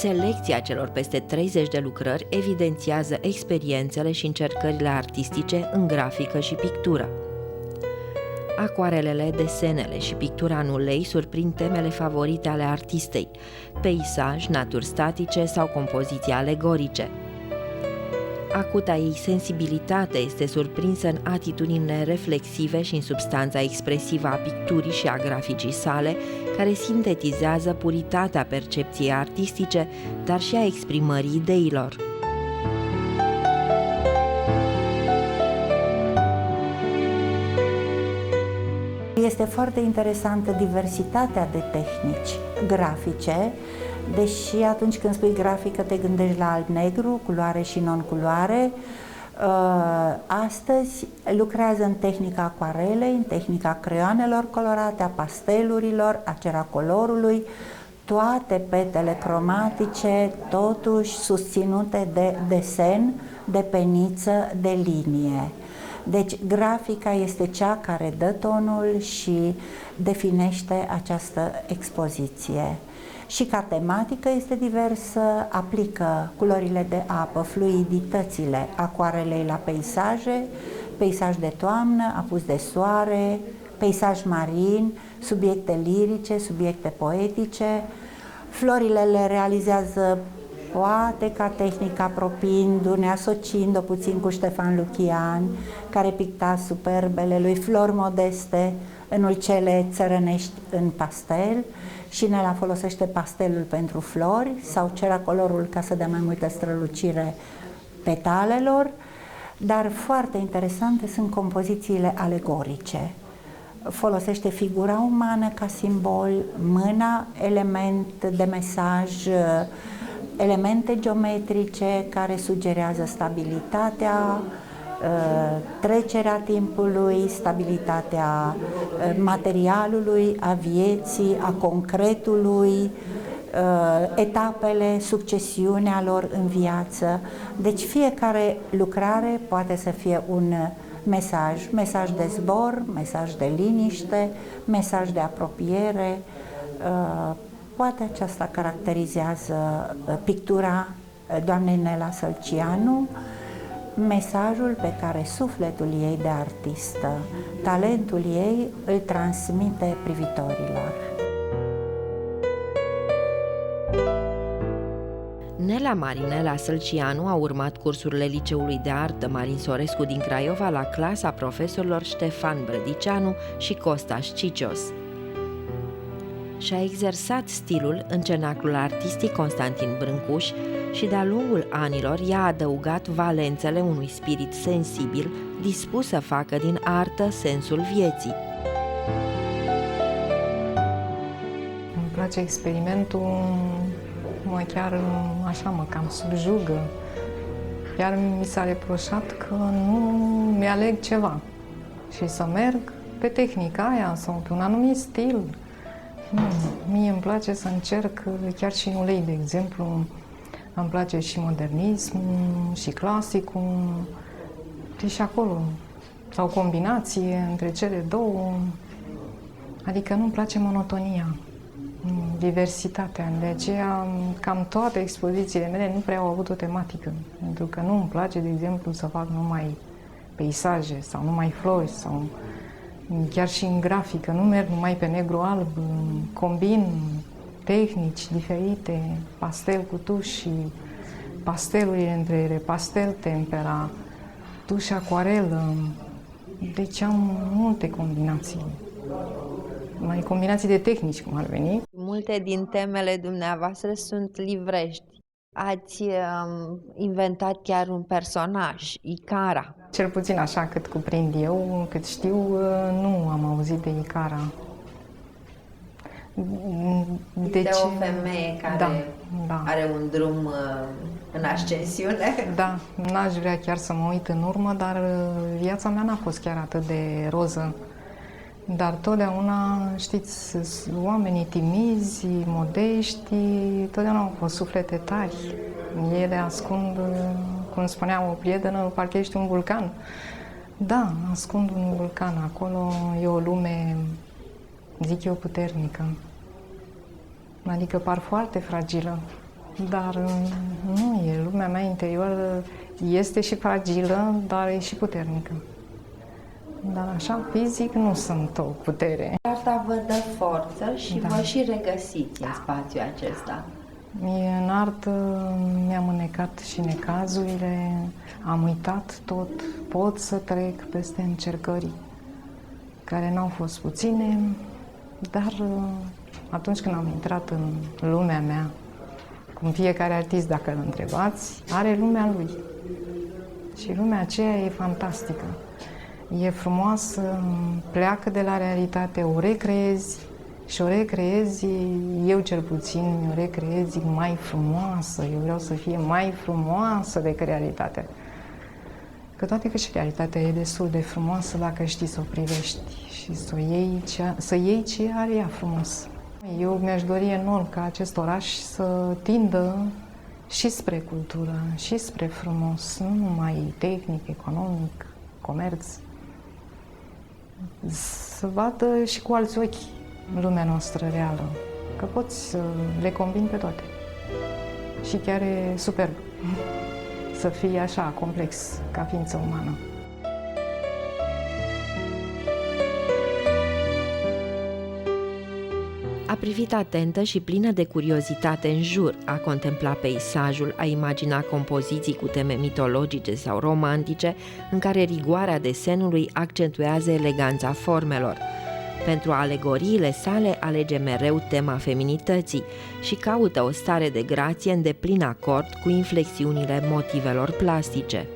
Selecția celor peste 30 de lucrări evidențiază experiențele și încercările artistice în grafică și pictură. Acuarelele, desenele și pictura în ulei surprind temele favorite ale artistei, peisaj, naturi statice sau compoziții alegorice. Acuta ei sensibilitate este surprinsă în atitudinile reflexive și în substanța expresivă a picturii și a graficii sale, care sintetizează puritatea percepției artistice, dar și a exprimării ideilor. Este foarte interesantă diversitatea de tehnici grafice, deși atunci când spui grafică te gândești la alb-negru, culoare și non-culoare. Astăzi lucrează în tehnica acuarelei, în tehnica creioanelor colorate, a pastelurilor, a ceracolorului, toate petele cromatice, totuși susținute de desen, de peniță, de linie. Deci grafica este cea care dă tonul și definește această expoziție. Și ca tematică este diversă, aplică culorile de apă, fluiditățile acuarelei la peisaje, peisaj de toamnă, apus de soare, peisaj marin, subiecte lirice, subiecte poetice. Florile le realizează poate ca tehnică apropiindu-ne, asociind-o puțin cu Ștefan Luchian, care picta superbele lui flori modeste în ulcele țărănești în pastel, și ne la folosește pastelul pentru flori sau ceracolorul ca să dea mai multă strălucire petalelor, dar foarte interesante sunt compozițiile alegorice. Folosește figura umană ca simbol, mâna, element de mesaj, elemente geometrice care sugerează stabilitatea, trecerea timpului, stabilitatea materialului, a vieții, a concretului, etapele, succesiunea lor în viață. Deci fiecare lucrare poate să fie un mesaj, mesaj de zbor, mesaj de liniște, mesaj de apropiere. Poate aceasta caracterizează pictura doamnei Nela Sălcianu, mesajul pe care sufletul ei de artistă, talentul ei îl transmite privitorilor. Nela Marinela Sălcianu a urmat cursurile Liceului de Artă Marin Sorescu din Craiova la clasa profesorilor Ștefan Brădicianu și Costaș Cicios. Și-a exersat stilul în cenaclul artistic Constantin Brâncuș și de-a lungul anilor i-a adăugat valențele unui spirit sensibil, dispus să facă din artă sensul vieții. Îmi place experimentul, chiar așa mă cam subjugă. Chiar mi s-a reproșat că nu mi-aleg ceva și să merg pe tehnica aia sau pe un anumit stil. Mie îmi place să încerc, chiar și în ulei, de exemplu, îmi place și modernismul, și clasicul, și acolo, sau combinație între cele două, adică nu-mi place monotonia, diversitatea, de aceea cam toate expozițiile mele nu prea au avut o tematică, pentru că nu îmi place, de exemplu, să fac numai peisaje sau numai flori sau chiar și în grafică, nu merg numai pe negru-alb, combin tehnici diferite, pastel cu tuș, pastelurile între ele, pastel tempera, tuș acuarelă, deci am multe combinații. Mai combinații de tehnici, cum ar veni. Multe din temele dumneavoastră sunt livrești. Ați inventat chiar un personaj, Icara. Cel puțin așa cât cuprind eu, cât știu, nu am auzit de Icara. De o femeie care are un drum în ascensiune. Da, n-aș vrea chiar să mă uit în urmă, dar viața mea n-a fost chiar atât de roză. Dar totdeauna, știți, oamenii timizi, modești, totdeauna au fost suflete tari. Ele ascund, cum spunea o prietenă, parcă ești un vulcan. Da, ascund un vulcan. Acolo e o lume, zic eu, puternică. Adică par foarte fragilă, dar nu e. Lumea mea interioară este și fragilă, dar e și puternică. Dar așa, fizic, nu sunt o putere. Arta vă dă forță și Da. vă și regăsiți în spațiul acesta. În artă mi-am înnecat și necazurile, am uitat tot, pot să trec peste încercări care n-au fost puține, dar atunci când am intrat în lumea mea, cum fiecare artist, dacă îl întrebați, are lumea lui. Și lumea aceea e fantastică. E frumoasă, pleacă de la realitate, o recreezi și o recreezi, eu cel puțin, o recreezi mai frumoasă. Eu vreau să fie mai frumoasă decât realitatea. Că toate că și realitatea e destul de frumoasă dacă știi să o privești și să iei ce are ea frumos. Eu mi-aș dori enorm ca acest oraș să tindă și spre cultură, și spre frumos, nu numai tehnic, economic, comerț. Să vadă și cu alți ochi lumea noastră reală, că poți să le combini pe toate. Și chiar e superb să fii așa complex ca ființă umană. A privit atentă și plină de curiozitate în jur, a contemplat peisajul, a imagina compoziții cu teme mitologice sau romantice, în care rigoarea desenului accentuează eleganța formelor. Pentru alegoriile sale alege mereu tema feminității și caută o stare de grație în deplin acord cu inflexiunile motivelor plastice.